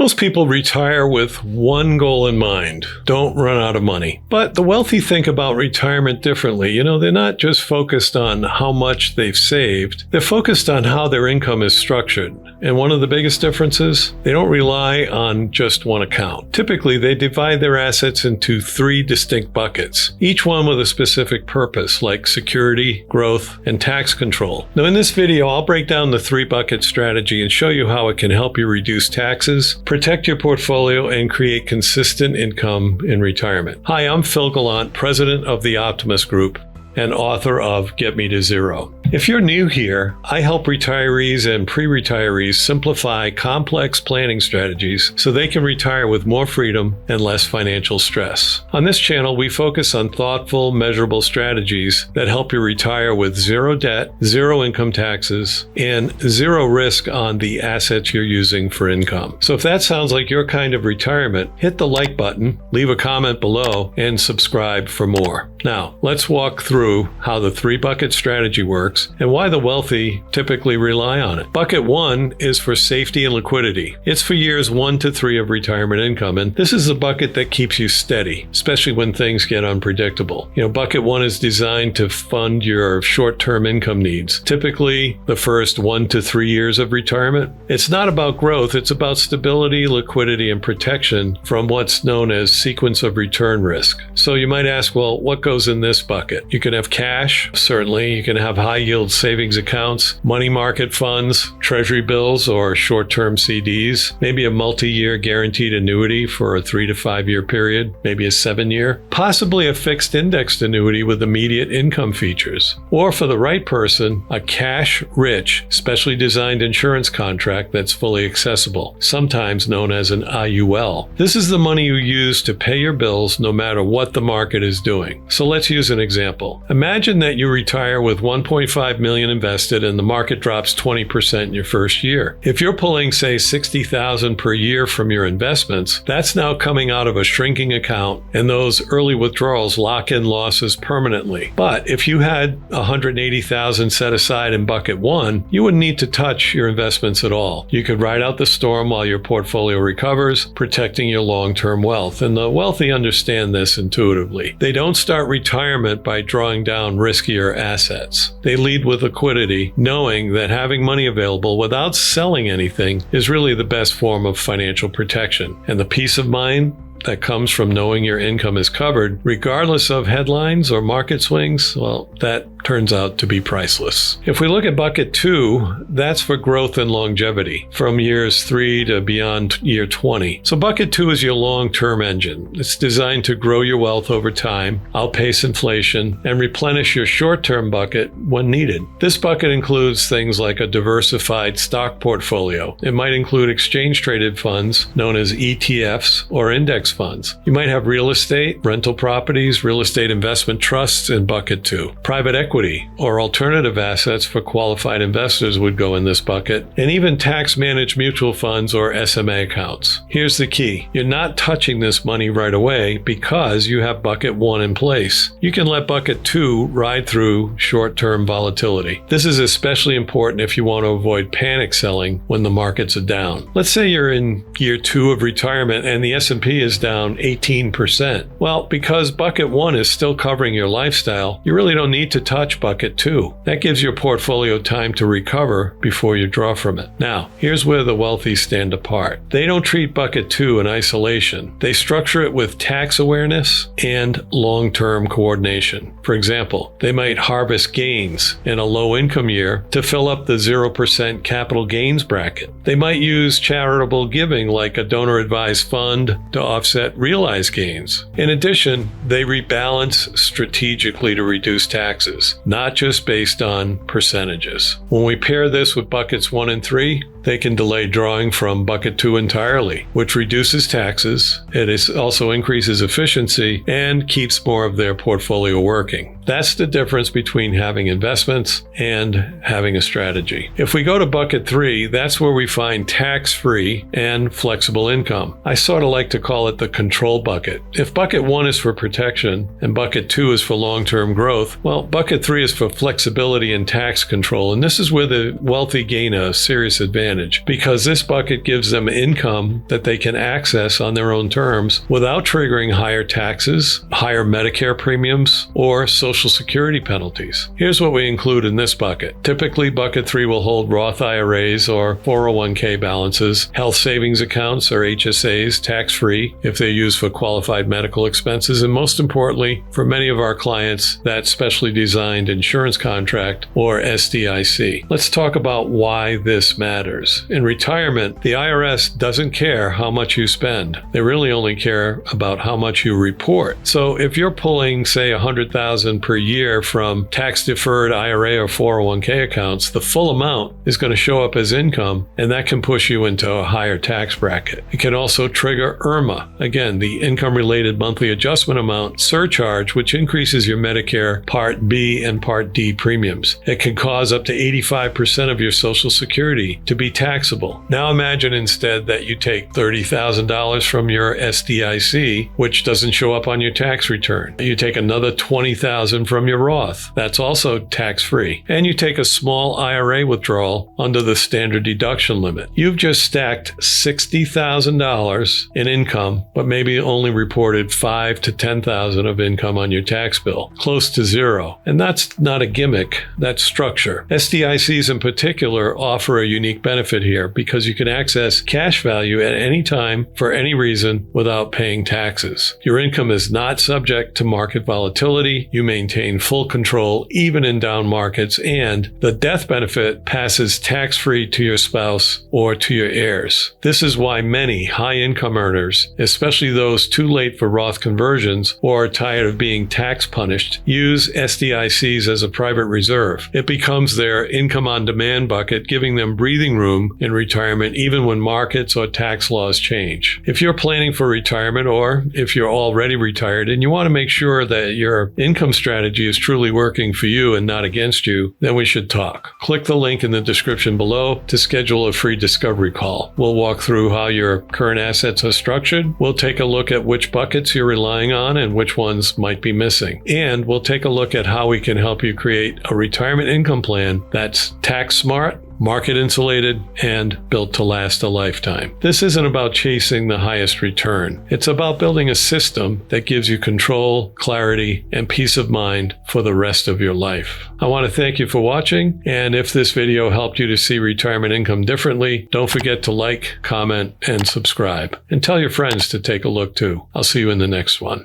Most people retire with one goal in mind: don't run out of money. But the wealthy think about retirement differently. They're not just focused on how much they've saved, they're focused on how their income is structured. And one of the biggest differences, they don't rely on just one account. Typically, they divide their assets into 3 distinct buckets, each one with a specific purpose, like security, growth, and tax control. Now, in this video, I'll break down the 3-bucket strategy and show you how it can help you reduce taxes, protect your portfolio, and create consistent income in retirement. Hi, I'm Phil Gallant, president of the Optimus Group and author of Get Me to Zero. If you're new here, I help retirees and pre-retirees simplify complex planning strategies so they can retire with more freedom and less financial stress. On this channel, we focus on thoughtful, measurable strategies that help you retire with 0 debt, 0 income taxes, and 0 risk on the assets you're using for income. So if that sounds like your kind of retirement, hit the like button, leave a comment below, and subscribe for more. Now, let's walk through how the 3-bucket strategy works and why the wealthy typically rely on it. Bucket 1 is for safety and liquidity. It's for years 1 to 3 of retirement income, and this is a bucket that keeps you steady, especially when things get unpredictable. Bucket 1 is designed to fund your short-term income needs, typically the first 1 to 3 years of retirement. It's not about growth, it's about stability, liquidity, and protection from what's known as sequence of return risk. So you might ask, well, what goes in this bucket? You can have cash, certainly. You can have high-yield savings accounts, money market funds, treasury bills, or short-term CDs, maybe a multi-year guaranteed annuity for a 3 to 5 year period, maybe a 7-year, possibly a fixed indexed annuity with immediate income features, or for the right person, a cash-rich, specially designed insurance contract that's fully accessible, sometimes known as an IUL. This is the money you use to pay your bills no matter what the market is doing. So let's use an example. Imagine that you retire with $1.5 million invested and the market drops 20% in your first year. If you're pulling, say, $60,000 per year from your investments, that's now coming out of a shrinking account, and those early withdrawals lock in losses permanently. But if you had $180,000 set aside in bucket 1, you wouldn't need to touch your investments at all. You could ride out the storm while your portfolio recovers, protecting your long-term wealth. And the wealthy understand this intuitively. They don't start retirement by drawing down riskier assets. They lead with liquidity, knowing that having money available without selling anything is really the best form of financial protection. And the peace of mind that comes from knowing your income is covered, regardless of headlines or market swings, well, that turns out to be priceless. If we look at bucket 2, that's for growth and longevity, from years 3 to beyond year 20. So bucket 2 is your long-term engine. It's designed to grow your wealth over time, outpace inflation, and replenish your short-term bucket when needed. This bucket includes things like a diversified stock portfolio. It might include exchange-traded funds, known as ETFs, or index funds. You might have real estate, rental properties, real estate investment trusts in bucket 2. Private equity or alternative assets for qualified investors would go in this bucket, and even tax-managed mutual funds or SMA accounts. Here's the key. You're not touching this money right away because you have bucket 1 in place. You can let bucket 2 ride through short-term volatility. This is especially important if you want to avoid panic selling when the markets are down. Let's say you're in year 2 of retirement and the S&P is down 18%. Well, because bucket 1 is still covering your lifestyle, you really don't need to touch bucket 2. That gives your portfolio time to recover before you draw from it. Now, here's where the wealthy stand apart. They don't treat bucket 2 in isolation. They structure it with tax awareness and long-term coordination. For example, they might harvest gains in a low-income year to fill up the 0% capital gains bracket. They might use charitable giving like a donor-advised fund to offset realized gains. In addition, they rebalance strategically to reduce taxes, not just based on percentages. When we pair this with buckets 1 and 3, they can delay drawing from bucket 2 entirely, which reduces taxes. It also increases efficiency and keeps more of their portfolio working. That's the difference between having investments and having a strategy. If we go to bucket 3, that's where we find tax-free and flexible income. I sort of like to call it the control bucket. If bucket 1 is for protection and bucket 2 is for long-term growth, well, bucket 3 is for flexibility and tax control, and this is where the wealthy gain a serious advantage. advantage because this bucket gives them income that they can access on their own terms without triggering higher taxes, higher Medicare premiums, or Social Security penalties. Here's what we include in this bucket. Typically, bucket 3 will hold Roth IRAs or 401k balances, health savings accounts or HSAs tax-free if they're used for qualified medical expenses, and most importantly, for many of our clients, that specially designed insurance contract or SDIC. Let's talk about why this matters. In retirement, the IRS doesn't care how much you spend. They really only care about how much you report. So if you're pulling, say, $100,000 per year from tax-deferred IRA or 401k accounts, the full amount is going to show up as income, and that can push you into a higher tax bracket. It can also trigger IRMA, again, the income-related monthly adjustment amount surcharge, which increases your Medicare Part B and Part D premiums. It can cause up to 85% of your Social Security to be taxable. Now imagine instead that you take $30,000 from your SDIC, which doesn't show up on your tax return. You take another $20,000 from your Roth. That's also tax-free. And you take a small IRA withdrawal under the standard deduction limit. You've just stacked $60,000 in income, but maybe only reported $5,000 to $10,000 of income on your tax bill, close to zero. And that's not a gimmick, that's structure. SDICs in particular offer a unique benefit here because you can access cash value at any time for any reason without paying taxes. Your income is not subject to market volatility. You maintain full control even in down markets, and the death benefit passes tax-free to your spouse or to your heirs. This is why many high-income earners, especially those too late for Roth conversions or are tired of being tax punished, use SDICs as a private reserve. It becomes their income-on-demand bucket, giving them breathing room in retirement even when markets or tax laws change. If you're planning for retirement, or if you're already retired and you want to make sure that your income strategy is truly working for you and not against you, then we should talk. Click the link in the description below to schedule a free discovery call. We'll walk through how your current assets are structured. We'll take a look at which buckets you're relying on and which ones might be missing. And we'll take a look at how we can help you create a retirement income plan that's tax smart, market insulated, and built to last a lifetime. This isn't about chasing the highest return. It's about building a system that gives you control, clarity, and peace of mind for the rest of your life. I want to thank you for watching, and if this video helped you to see retirement income differently, don't forget to like, comment, and subscribe. And tell your friends to take a look too. I'll see you in the next one.